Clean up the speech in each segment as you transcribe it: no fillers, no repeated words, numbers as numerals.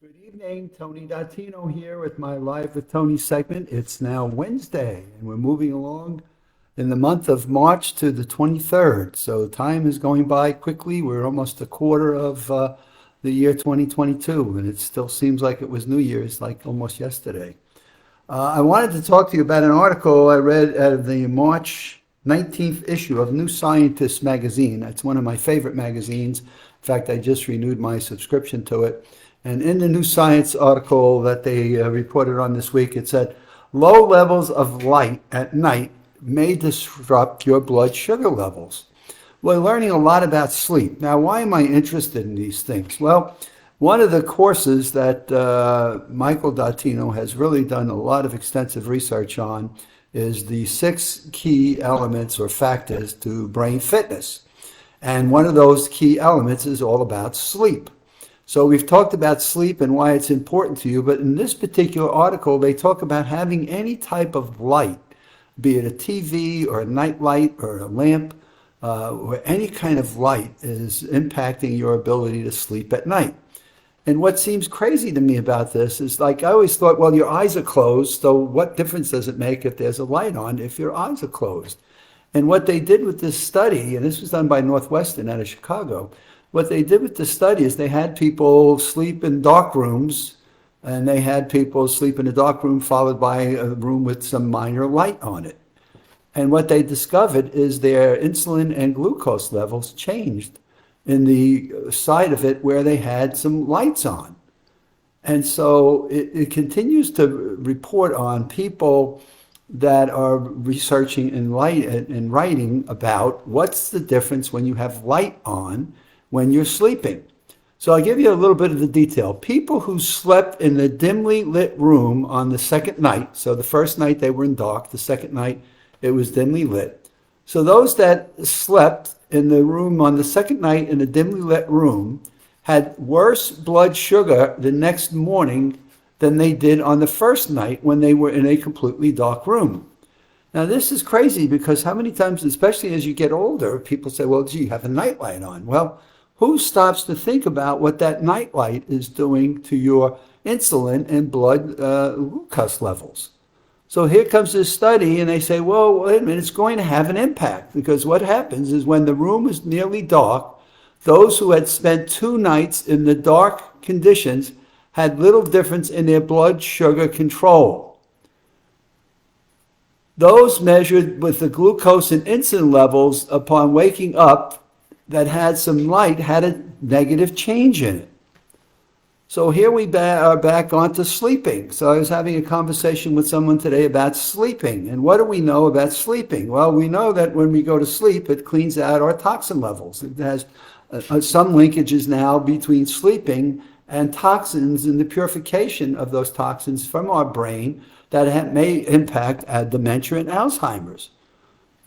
Good evening, Tony Datino here with my Live with Tony segment. It's now Wednesday, and we're moving along in the month of March to the 23rd. So time is going by quickly. We're almost a quarter of the year 2022, and it still seems like it was New Year's, like almost yesterday. I wanted to talk to you about an article I read out of the March 19th issue of New Scientist magazine. That's one of my favorite magazines. In fact, I just renewed my subscription to it. And in the New Science article that they reported on this week, it said, low levels of light at night may disrupt your blood sugar levels. We're learning a lot about sleep. Now, why am I interested in these things? Well, one of the courses that Michael Datino has really done a lot of extensive research on is the 6 key elements or factors to brain fitness. And one of those key elements is all about sleep. So we've talked about sleep and why it's important to you, but in this particular article, they talk about having any type of light, be it a TV or a night light or a lamp, or any kind of light is impacting your ability to sleep at night. And what seems crazy to me about this is, like, I always thought, well, your eyes are closed, so what difference does it make if there's a light on if your eyes are closed? And what they did with this study, and this was done by Northwestern out of Chicago, what they did with the study is they had people sleep in dark rooms, and they had people sleep in a dark room followed by a room with some minor light on it. And what they discovered is their insulin and glucose levels changed in the side of it where they had some lights on. And so it continues to report on people that are researching and writing about what's the difference when you have light on when you're sleeping. So I'll give you a little bit of the detail. People who slept in the dimly lit room on the second night, so the first night they were in dark, the second night it was dimly lit. So those that slept in the room on the second night in a dimly lit room had worse blood sugar the next morning than they did on the first night when they were in a completely dark room. Now, this is crazy because how many times, especially as you get older, people say, well, gee, you have a nightlight on. Well, who stops to think about what that nightlight is doing to your insulin and blood glucose levels? So here comes this study, and they say, well, wait a minute, it's going to have an impact, because what happens is when the room is nearly dark, those who had spent 2 nights in the dark conditions had little difference in their blood sugar control. Those measured with the glucose and insulin levels upon waking up that had some light had a negative change in it. So here we are back onto sleeping. So I was having a conversation with someone today about sleeping. And what do we know about sleeping? Well, we know that when we go to sleep, it cleans out our toxin levels. It has some linkages now between sleeping and toxins and the purification of those toxins from our brain that may impact dementia and Alzheimer's.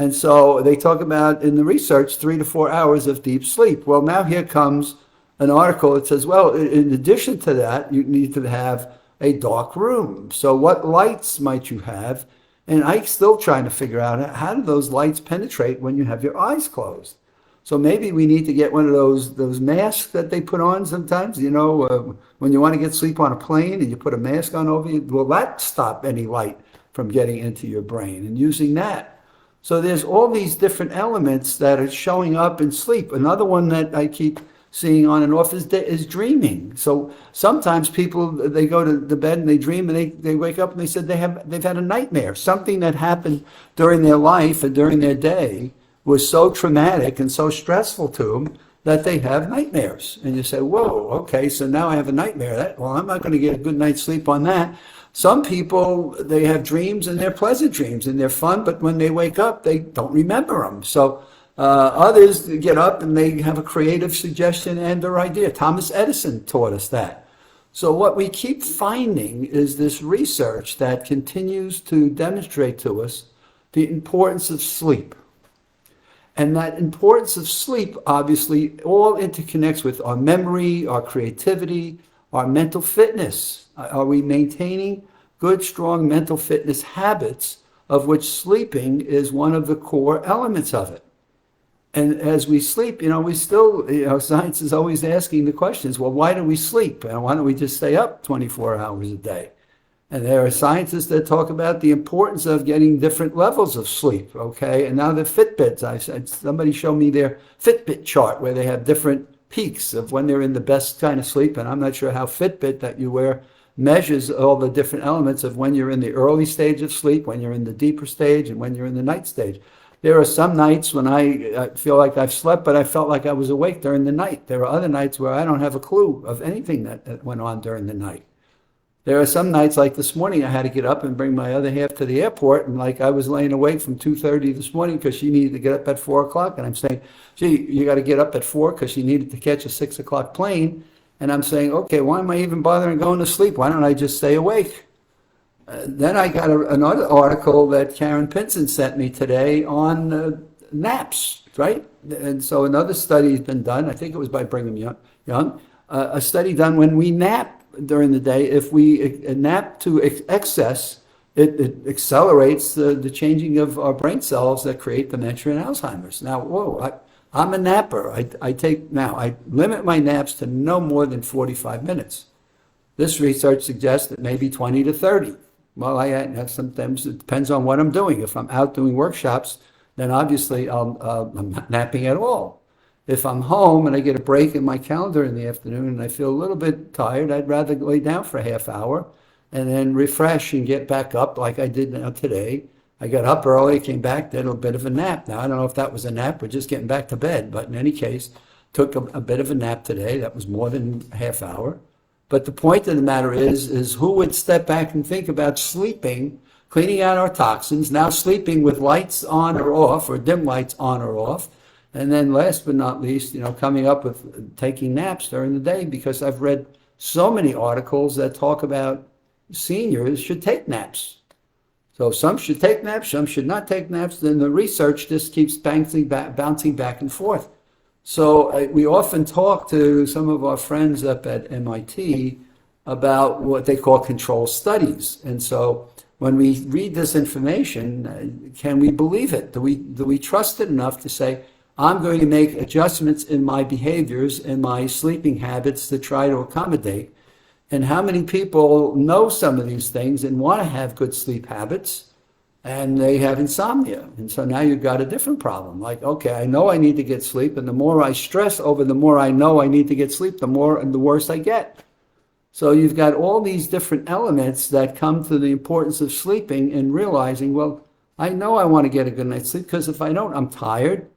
And so they talk about in the research 3 to 4 hours of deep sleep. Well, now here comes an article that says, well, in addition to that, you need to have a dark room. So what lights might you have? And I'm still trying to figure out, how do those lights penetrate when you have your eyes closed? So maybe we need to get one of those masks that they put on sometimes, when you want to get sleep on a plane and you put a mask on over you. Will that stop any light from getting into your brain? And using that. So there's all these different elements that are showing up in sleep. Another one that I keep seeing on and off is dreaming. So sometimes people, they go to the bed and they dream, and they wake up and they said they've had a nightmare. Something that happened during their life and during their day was so traumatic and so stressful to them that they have nightmares. And you say, whoa, okay, so now I have a nightmare. Well, I'm not going to get a good night's sleep on that. Some people, they have dreams and they're pleasant dreams and they're fun, but when they wake up, they don't remember them. So others get up and they have a creative suggestion and or idea. Thomas Edison taught us that. So what we keep finding is this research that continues to demonstrate to us the importance of sleep. And that importance of sleep, obviously, all interconnects with our memory, our creativity, our mental fitness. Are we maintaining good, strong mental fitness habits, of which sleeping is one of the core elements of it? And as we sleep, we still, science is always asking the questions, well, why do we sleep? And why don't we just stay up 24 hours a day? And there are scientists that talk about the importance of getting different levels of sleep, okay? And now the Fitbits, I said, somebody showed me their Fitbit chart where they have different peaks of when they're in the best kind of sleep. And I'm not sure how Fitbit that you wear measures all the different elements of when you're in the early stage of sleep, when you're in the deeper stage, and when you're in the night stage. There are some nights when I feel like I've slept, but I felt like I was awake during the night. There are other nights where I don't have a clue of anything that went on during the night. There are some nights like this morning, I had to get up and bring my other half to the airport, and like I was laying awake from 2:30 this morning because she needed to get up at 4 o'clock, and I'm saying, gee, you got to get up at 4 because she needed to catch a 6 o'clock plane, and I'm saying, okay, why am I even bothering going to sleep? Why don't I just stay awake? Then I got another article that Karen Pinson sent me today on naps, right? And so another study has been done, I think it was by Brigham Young, a study done when we nap during the day. If we nap to excess, it accelerates the changing of our brain cells that create dementia and Alzheimer's. Now, whoa, I'm a napper. I limit my naps to no more than 45 minutes. This research suggests that maybe 20 to 30. Well, sometimes it depends on what I'm doing. If I'm out doing workshops, then obviously I'm not napping at all. If I'm home and I get a break in my calendar in the afternoon and I feel a little bit tired, I'd rather lay down for a half hour and then refresh and get back up like I did now today. I got up early, came back, did a bit of a nap. Now, I don't know if that was a nap or just getting back to bed, but in any case, took a bit of a nap today. That was more than a half hour. But the point of the matter is who would step back and think about sleeping, cleaning out our toxins, now sleeping with lights on or off, or dim lights on or off, and then last but not least, coming up with taking naps during the day, because I've read so many articles that talk about seniors should take naps. So some should take naps, some should not take naps, then the research just keeps bouncing back and forth. So we often talk to some of our friends up at MIT about what they call control studies. And so when we read this information, can we believe it? Do we trust it enough to say, I'm going to make adjustments in my behaviors and my sleeping habits to try to accommodate? And how many people know some of these things and want to have good sleep habits, and they have insomnia? And so now you've got a different problem. Like, okay, I know I need to get sleep, and the more I stress over the more I know I need to get sleep, the more and the worse I get. So you've got all these different elements that come to the importance of sleeping and realizing, well, I know I want to get a good night's sleep because if I don't, I'm tired.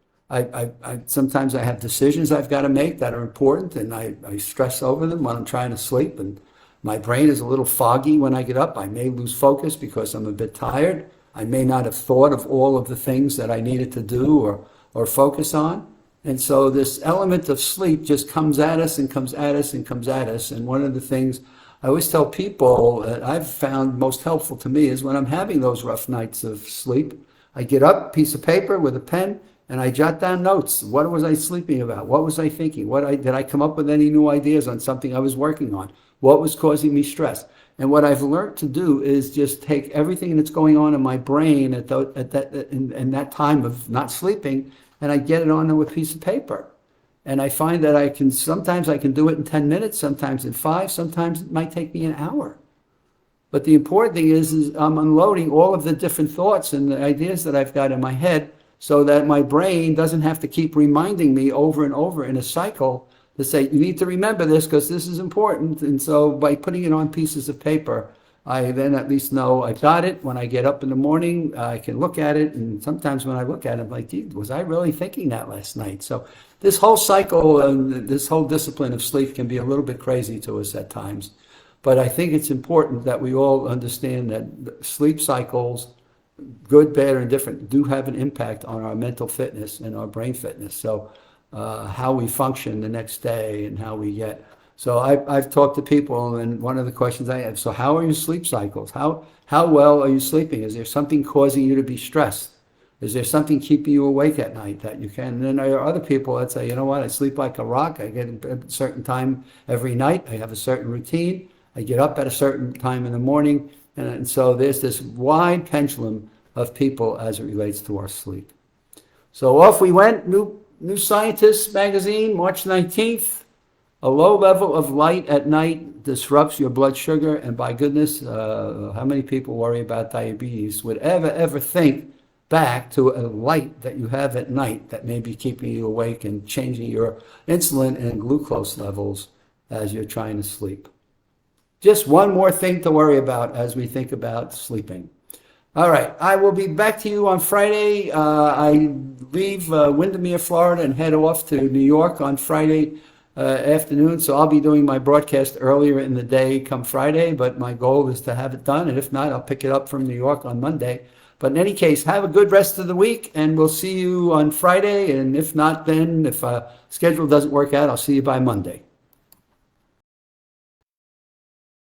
Sometimes I have decisions I've got to make that are important, and I stress over them when I'm trying to sleep, and my brain is a little foggy when I get up. I may lose focus because I'm a bit tired. I may not have thought of all of the things that I needed to do or focus on. And so this element of sleep just comes at us and comes at us and comes at us. And one of the things I always tell people that I've found most helpful to me is when I'm having those rough nights of sleep, I get up, piece of paper with a pen, and I jot down notes. What was I sleeping about? What was I thinking? Did I come up with any new ideas on something I was working on? What was causing me stress? And what I've learned to do is just take everything that's going on in my brain in that time of not sleeping, and I get it onto a piece of paper. And I find that sometimes I can do it in 10 minutes, sometimes in 5, sometimes it might take me an hour. But the important thing is I'm unloading all of the different thoughts and the ideas that I've got in my head so that my brain doesn't have to keep reminding me over and over in a cycle to say, you need to remember this because this is important. And so by putting it on pieces of paper, I then at least know I got it. When I get up in the morning, I can look at it. And sometimes when I look at it, I'm like, gee, was I really thinking that last night? So this whole cycle, this whole discipline of sleep can be a little bit crazy to us at times. But I think it's important that we all understand that sleep cycles, good, bad, or indifferent, do have an impact on our mental fitness and our brain fitness. So how we function the next day and how we get. So I've talked to people, and one of the questions I have, so how are your sleep cycles? How well are you sleeping? Is there something causing you to be stressed? Is there something keeping you awake at night that you can? And then there are other people that say, you know what, I sleep like a rock. I get a certain time every night. I have a certain routine. I get up at a certain time in the morning. And so there's this wide pendulum of people as it relates to our sleep. So off we went, new New Scientist magazine, March 19th. A low level of light at night disrupts your blood sugar. And by goodness, how many people worry about diabetes would ever think back to a light that you have at night that may be keeping you awake and changing your insulin and glucose levels as you're trying to sleep. Just one more thing to worry about as we think about sleeping. All right, I will be back to you on Friday. I leave Windermere, Florida, and head off to New York on Friday afternoon. So I'll be doing my broadcast earlier in the day come Friday, but my goal is to have it done. And if not, I'll pick it up from New York on Monday. But in any case, have a good rest of the week, and we'll see you on Friday. And if not, then if schedule doesn't work out, I'll see you by Monday.